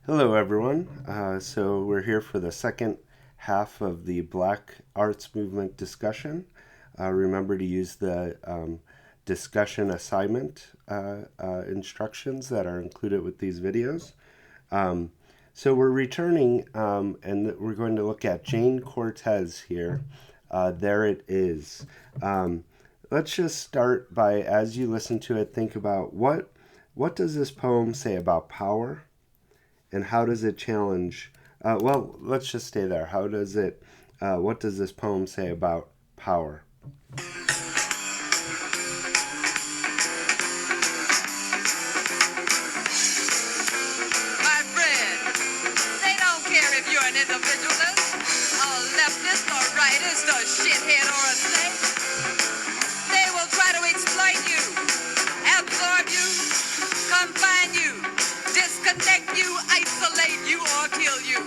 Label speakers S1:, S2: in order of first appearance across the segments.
S1: Hello, everyone. So we're here for the second half of the Black Arts Movement discussion. Remember to use the discussion assignment instructions that are included with these videos. Um, so we're returning and we're going to look at Jane Cortez here. There it is. Um, let's just start by, as you listen to it, think about what does this poem say about power? And how does it challenge? Well, let's just stay there. How does it? What does this poem say about power?
S2: My friend, they don't care if you're an individualist, a leftist, a rightist, a shithead, or a snake. They will try to exploit you, absorb you, confine you, disconnect you, isolate you, or kill you.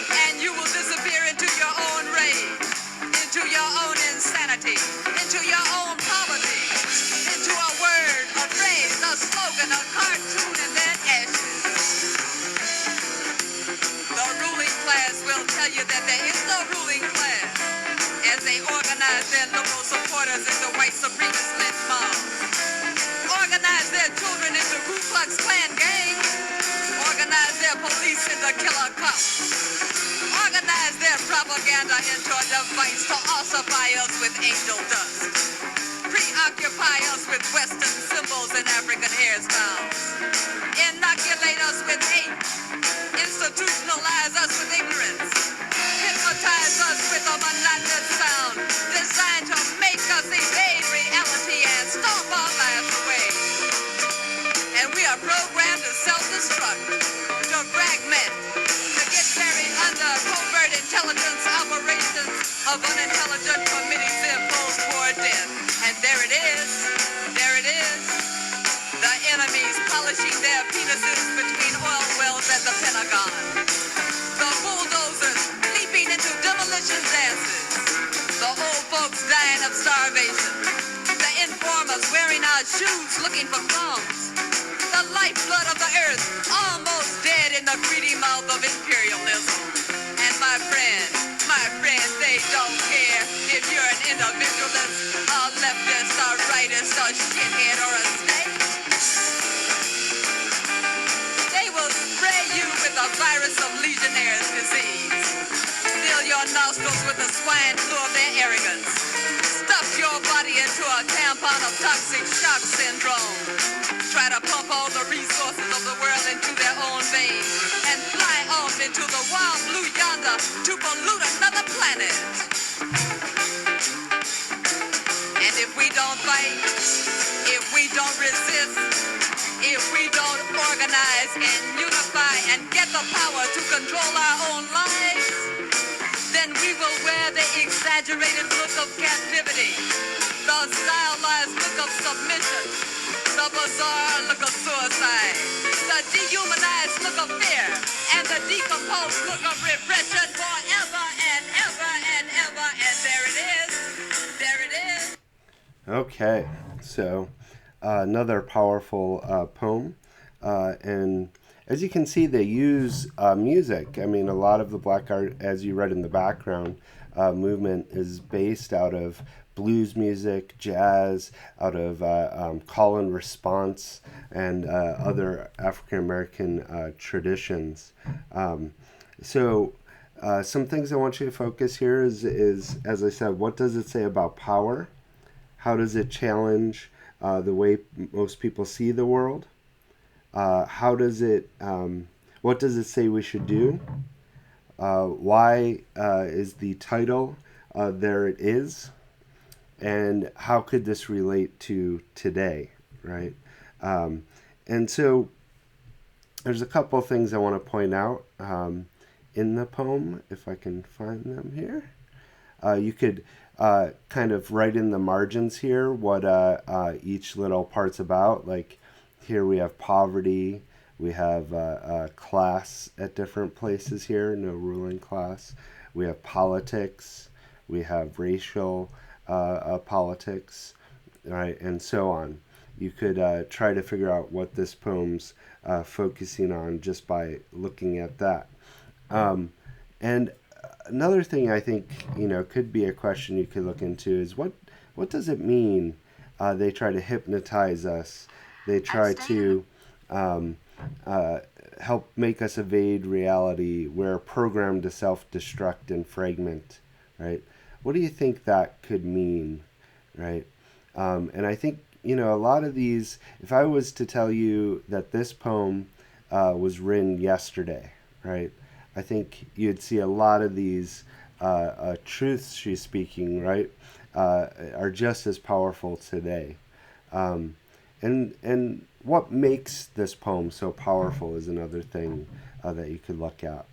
S2: And you will disappear into your own rage, into your own insanity, into your own poverty, into a word, a phrase, a slogan, a cartoon, and then ashes. The ruling class will tell you that there is no ruling class as they organize their liberal supporters into white supremacist lynch mobs, organize their children into Ku Klux Klan gangs, organize their police into killer cops, organize their propaganda into a device to ossify us with angel dust, preoccupy us with Western symbols and African hairstyles, inoculate us with hate, institutionalize us with ignorance, hypnotize us with a monotonous sound designed to make us evade reality and stomp our lives away. And we are programmed to self-destruct, to fragment, to get buried under covert intelligence operations of unintelligent committees to impose poor death. And there it is, the enemies polishing their penises between oil wells at the Pentagon. The bulldozers leaping into demolition dances. The old folks dying of starvation. The informers wearing our shoes looking for crumbs. The lifeblood of the earth almost dead in the greedy mouth of imperialism. And my friend, they don't care if you're an individualist, a leftist, a rightist, a shithead, or a snake. They will spray you with a virus of Legionnaire's disease. Fill your nostrils with the swine flu of their arrogance. Stuff your body into a tampon of toxic shock syndrome. Try to pump all the resources of the world into their own veins and fly off into the wild blue yonder to pollute another planet. And if we don't fight, if we don't resist, if we don't organize and unify and get the power to control our own lives, then we will wear the exaggerated look of captivity, the stylized look of submission, the bizarre look of suicide, the dehumanized look of fear, and the decomposed look of repression forever and ever and ever. And there it is. There it is.
S1: Okay, so another powerful poem, and as you can see, they use music. I mean, a lot of the black art, as you read in the background, movement is based out of blues music, jazz, out of call and response, and other African American traditions. Um, so, some things I want you to focus here is, as I said, what does it say about power? How does it challenge the way most people see the world? How does it? What does it say we should do? Why is the title there? It is, and how could this relate to today? Right, um, and so there's a couple of things I want to point out in the poem, if I can find them here. You could kind of write in the margins here what each little part's about. Like here we have poverty, we have class at different places here, no ruling class. We have politics, we have racial politics, right, and so on. you could try to figure out what this poem's focusing on just by looking at that. And another thing I think could be a question you could look into is what does it mean? They try to hypnotize us. They try to um, help make us evade reality. We're programmed to self-destruct and fragment, right? What do you think that could mean, right? And I think a lot of these. If I was to tell you that this poem was written yesterday, right? I think you'd see a lot of these truths she's speaking, right, are just as powerful today. Um, and what makes this poem so powerful is another thing that you could look at.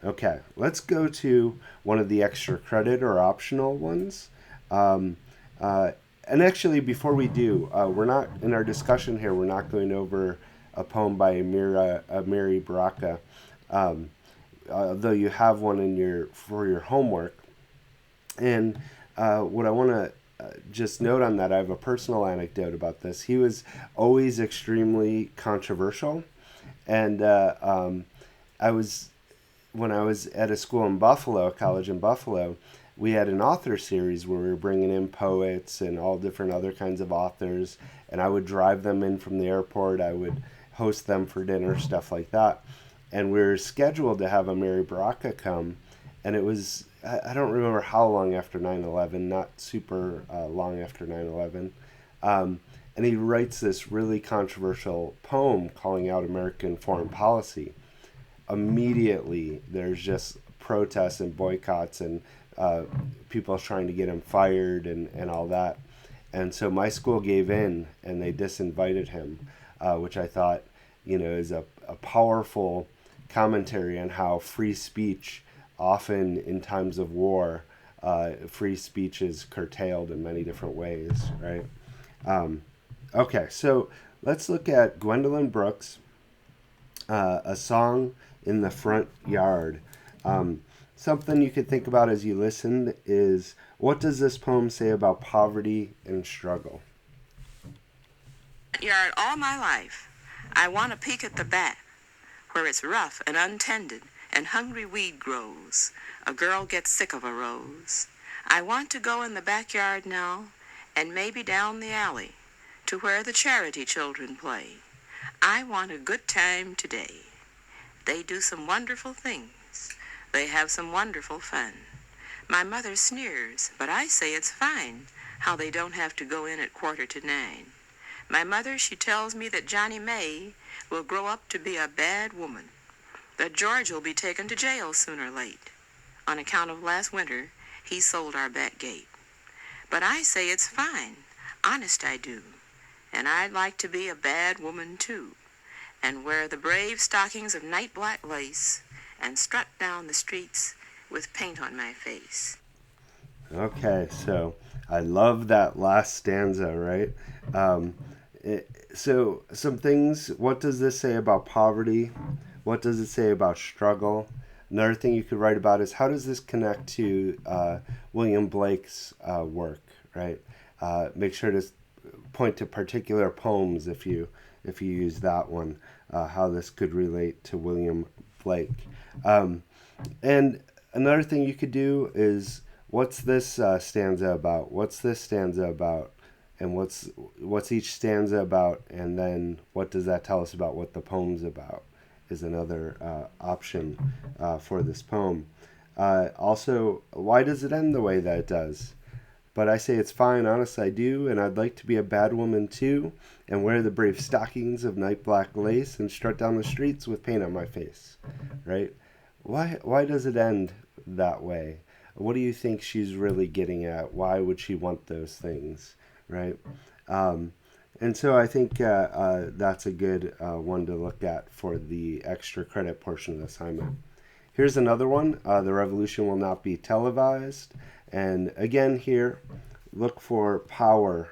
S1: Okay, let's go to one of the extra credit or optional ones. Um, uh, and actually, before we do, we're not in our discussion here. We're not going over a poem by Mary Baraka. Um, Though you have one in your for your homework. And what I want to just note on that, I have a personal anecdote about this. He was always extremely controversial, and I was when I was at a school in Buffalo, a college in Buffalo. We had an author series where we were bringing in poets and all different other kinds of authors, and I would drive them in from the airport. I would host them for dinner, stuff like that. And we were scheduled to have a Mary Baraka come, and it was I don't remember how long after 9/11, not super long after 9/11. Um, and he writes this really controversial poem calling out American foreign policy. Immediately, there's just protests and boycotts and people trying to get him fired and all that. And so my school gave in and they disinvited him, which I thought, is a powerful commentary on how free speech, often in times of war, free speech is curtailed in many different ways, right? Um, okay, so let's look at Gwendolyn Brooks, A Song in the Front Yard. Something you could think about as you listen is, what does this poem say about poverty and struggle?
S3: Yard all my life. I want to peek at the back, where it's rough and untended and hungry weed grows. A girl gets sick of a rose. I want to go in the backyard now and maybe down the alley to where the charity children play. I want a good time today. They do some wonderful things. They have some wonderful fun. My mother sneers, but I say it's fine how they don't have to go in at 8:45. My mother, she tells me that Johnny May will grow up to be a bad woman, that George will be taken to jail sooner or late. On account of last winter, he sold our back gate. But I say it's fine, honest I do, and I'd like to be a bad woman too, and wear the brave stockings of night black lace, and strut down the streets with paint on my face.
S1: Okay, so I love that last stanza, right? Um, so, some things, what does this say about poverty? What does it say about struggle? Another thing you could write about is, how does this connect to William Blake's work, right? Make sure to point to particular poems if you use that one, how this could relate to William Blake. And another thing you could do is, what's this stanza about? What's this stanza about? And what's each stanza about? And then what does that tell us about what the poem's about? Is another option for this poem. Also, why does it end the way that it does? But I say it's fine, honest I do, and I'd like to be a bad woman too, and wear the brave stockings of night black lace, and strut down the streets with paint on my face, right? Why does it end that way? What do you think she's really getting at? Why would she want those things, right? And so I think that's a good one to look at for the extra credit portion of the assignment. Here's another one. The revolution will not be televised. And again here, look for power.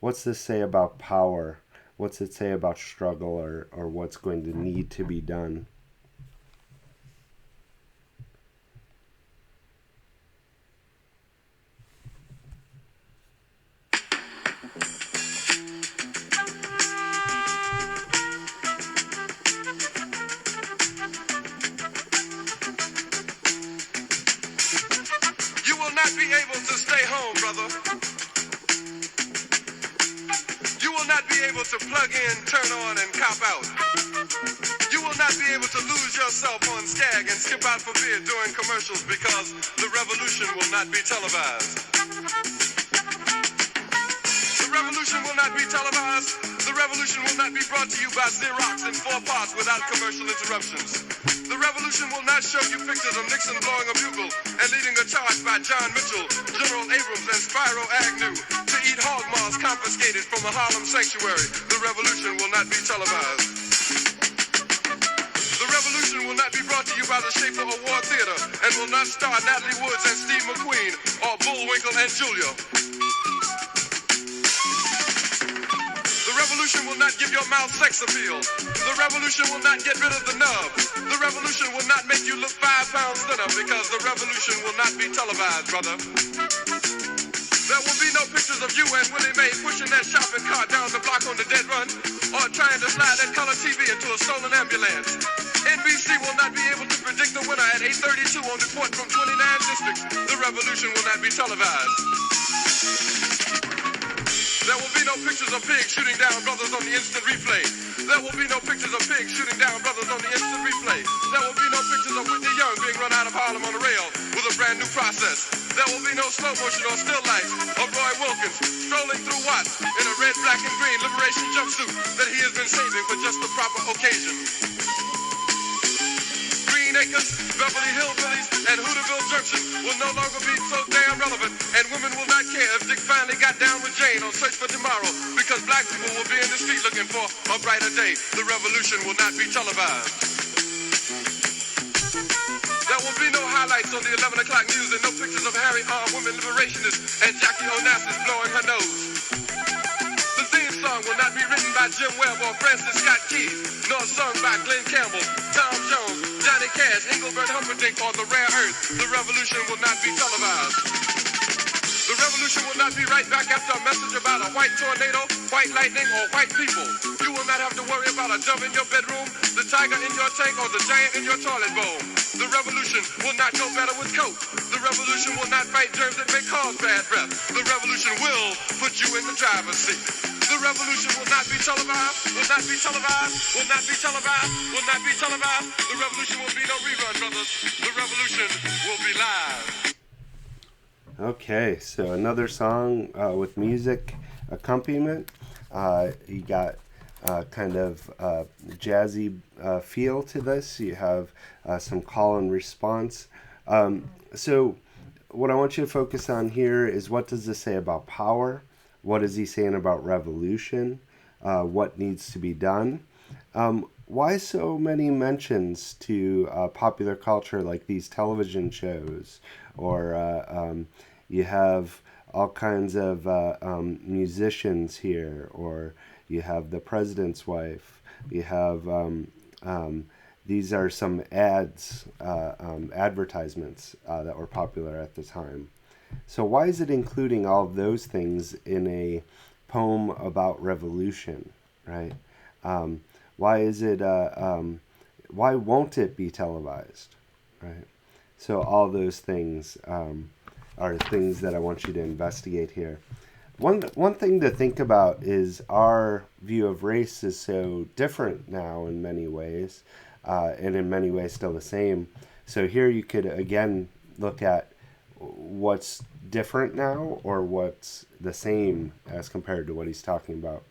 S1: What's this say about power? What's it say about struggle, or what's going to need to be done?
S4: not be able to stay home, brother. You will not be able to plug in, turn on, and cop out. You will not be able to lose yourself on Skag and skip out for beer during commercials because the revolution will not be televised. The revolution will not be televised. The revolution will not be brought to you by Xerox in 4 parts without commercial interruptions. The revolution will not show you pictures of Nixon blowing a bugle and leading a charge by John Mitchell, General Abrams, and Spyro Agnew to eat hog maws confiscated from a Harlem sanctuary. The revolution will not be televised. The revolution will not be brought to you by the Schaefer Award Theater and will not star Natalie Woods and Steve McQueen or Bullwinkle and Julia. The revolution will not give your mouth sex appeal. The revolution will not get rid of the nub. The revolution will not make you look 5 pounds thinner because the revolution will not be televised, brother. There will be no pictures of you and Willie Mae pushing that shopping cart down the block on the dead run or trying to slide that color TV into a stolen ambulance. NBC will not be able to predict the winner at 8:32 on report from 29 districts. The revolution will not be televised. There will be no pictures of pigs shooting down brothers on the instant replay. There will be no pictures of pigs shooting down brothers on the instant replay. There will be no pictures of Whitney Young being run out of Harlem on a rail with a brand new process. There will be no slow motion or still lights of Roy Wilkins strolling through Watts in a red, black, and green liberation jumpsuit that he has been saving for just the proper occasion. Green Acres, Beverly Hillbillies, and Hooterville Junction will no longer be so damn relevant, and women will not care if Dick finally got down with Jane on Search for Tomorrow, because black people will be in the street looking for a brighter day. The revolution will not be televised. There will be no highlights on the 11 o'clock news and no pictures of Harry armed women liberationists and Jackie Onassis blowing her nose. The theme song will not be written by Jim Webb or Francis Scott Key, nor sung by Glenn Campbell, Tom Jones, Johnny Cash, Engelbert Humperdinck, or The Rare Earth. The revolution will not be televised. The revolution will not be right back after a message about a white tornado, white lightning, or white people. You will not have to worry about a dove in your bedroom, the tiger in your tank, or the giant in your toilet bowl. The revolution will not go better with Coke. The revolution will not fight germs that may cause bad breath. The revolution will put you in the driver's seat. The revolution will not be televised, will not be televised, will not be televised, will not be televised. The revolution will be no rerun, brothers. The revolution will be live.
S1: Okay, so another song with music accompaniment. You got kind of jazzy feel to this. You have some call and response. So what I want you to focus on here is, what does this say about power? What is he saying about revolution? What needs to be done? Why so many mentions to popular culture, like these television shows, or you have all kinds of musicians here, or you have the president's wife, you have these are some ads, advertisements that were popular at the time. So why is it including all of those things in a poem about revolution, right? Why is it? Why won't it be televised, right? So all those things are things that I want you to investigate here. One thing to think about is our view of race is so different now in many ways, and in many ways still the same. So here you could again look at what's different now or what's the same as compared to what he's talking about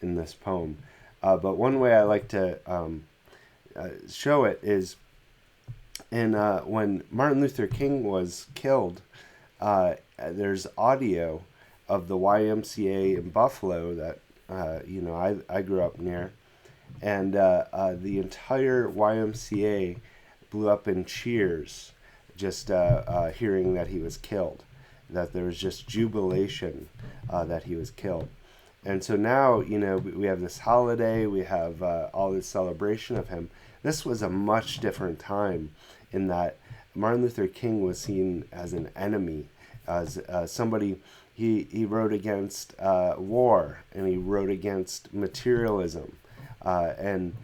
S1: in this poem. But one way I like to show it is when Martin Luther King was killed, there's audio of the YMCA in Buffalo that I grew up near, and the entire YMCA blew up in cheers just hearing that he was killed, that there was just jubilation that he was killed. And so now, we have this holiday, we have all this celebration of him. This was a much different time in that Martin Luther King was seen as an enemy, as somebody. He wrote against war, and he wrote against materialism, and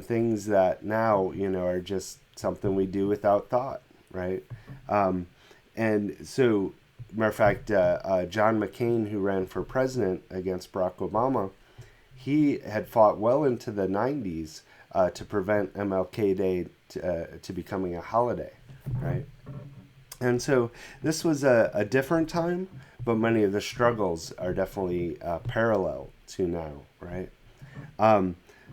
S1: things that now are just something we do without thought, right? And so matter of fact, John McCain, who ran for president against Barack Obama, he had fought well into the 90s to prevent MLK Day to becoming a holiday, right? And so this was a different time, but many of the struggles are definitely parallel to now, right?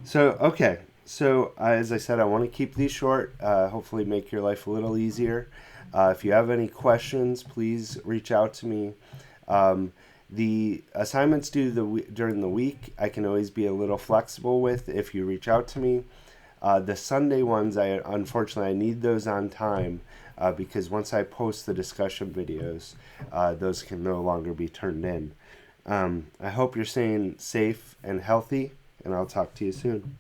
S1: Okay. So as I said, I want to keep these short, hopefully make your life a little easier. If you have any questions, please reach out to me. The assignments due during the week, I can always be a little flexible with if you reach out to me. The Sunday ones, unfortunately, I need those on time because once I post the discussion videos, those can no longer be turned in. I hope you're staying safe and healthy, and I'll talk to you soon.